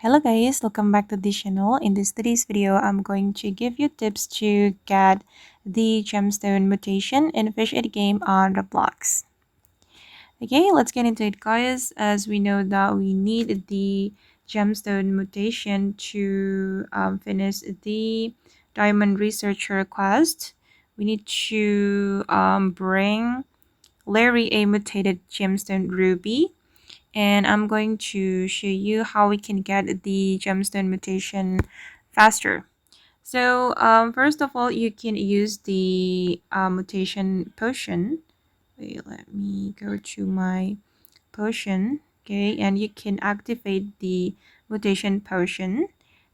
Hello guys, welcome back to the channel. In today's video, I'm going to give you tips to get the Gemstone Mutation in Fish It game on Roblox. Okay, let's get into it guys. As we know that we need the Gemstone Mutation to finish the Diamond Researcher quest. We need to bring Larry a mutated Gemstone Ruby, and I'm going to show you how we can get the Gemstone Mutation faster. So first of all, you can use the mutation potion. Wait, let me go to my potion. Okay, and you can activate the mutation potion,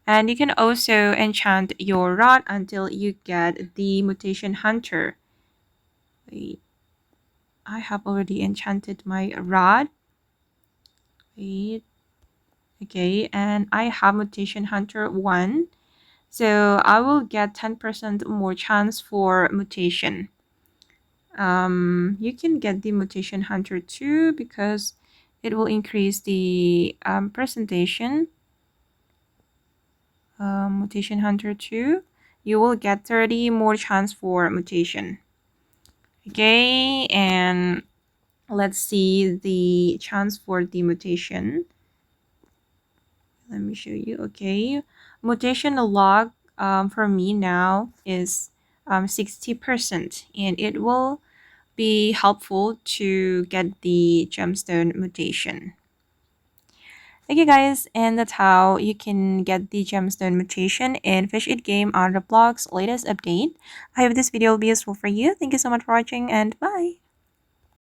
and you can also enchant your rod until you get the Mutation Hunter. Wait, I have already enchanted my rod. Wait. Okay, and I have Mutation Hunter 1. So I will get 10% more chance for mutation. You can get the Mutation Hunter 2 because it will increase the presentation. Mutation Hunter 2, you will get 30 more chance for mutation. Okay, and let's see the chance for the mutation. Let me show you. Okay, mutation log for me now is 60%, and it will be helpful to get the gemstone mutation. Okay guys, and that's how you can get the gemstone mutation in Fish It game on Roblox latest update. I hope this video will be useful for you. Thank you so much for watching, and bye.